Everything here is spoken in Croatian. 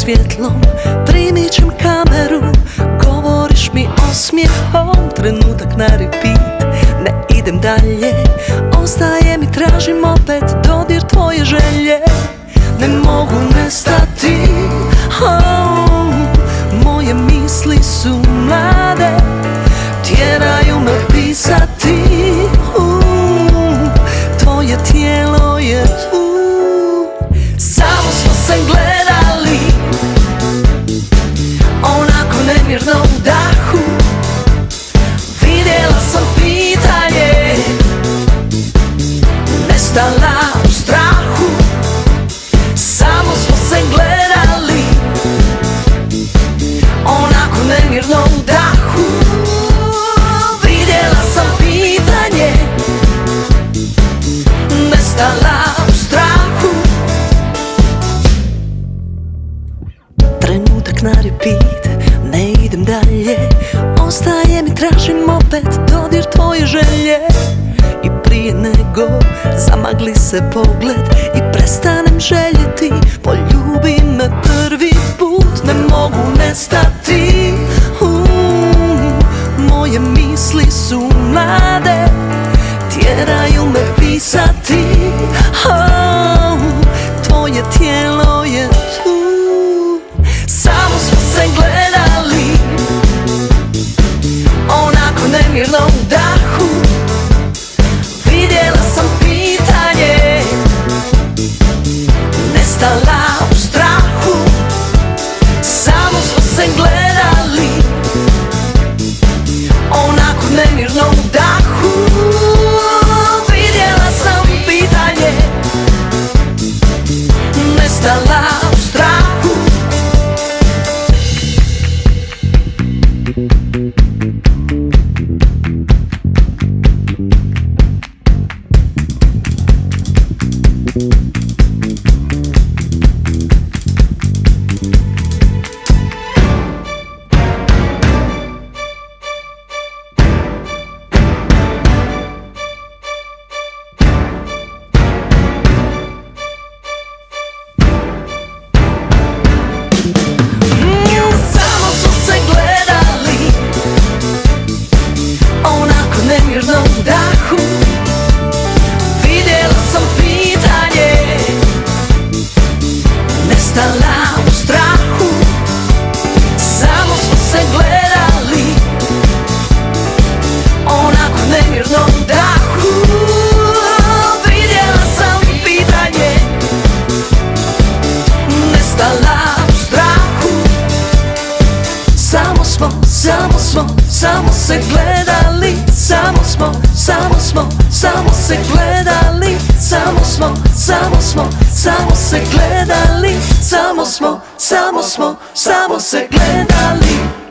svjetlom, primičem kameru, govoriš mi osmijehom, trenutak na repeat, ne idem dalje, ostajem i tražim opet dodir tvoje želje. Ne mogu nestati, moje misli su mlade, tjeraju me pisati, tvoje tijelo je tu. Samo smo se gledali, onako nemirno u dahu, vidjela sam pitanje, nestala u strahu. Samo smo se gledali, onako nemirno u dahu, vidjela sam pitanje, nestala u strahu. Trenutak na repeat, ne idem dalje, ostajem i tražim opet dodir tvoje želje. I prije nego zamagli se pogled i prestanem željeti, poljubi me prvi put. Ne mogu nestati, moje misli su mlade, tjeraju me pisati, tvoje tijelo je tu. Samo smo se gledali, onako nemirno u dahu, vidjela sam pitanje, nestala u strahu. Samo smo se gledali, onako nemirno u dahu, vidjela sam pitanje, nestala u strahu. Samo se gledali, samo se gledali, samo se gledali.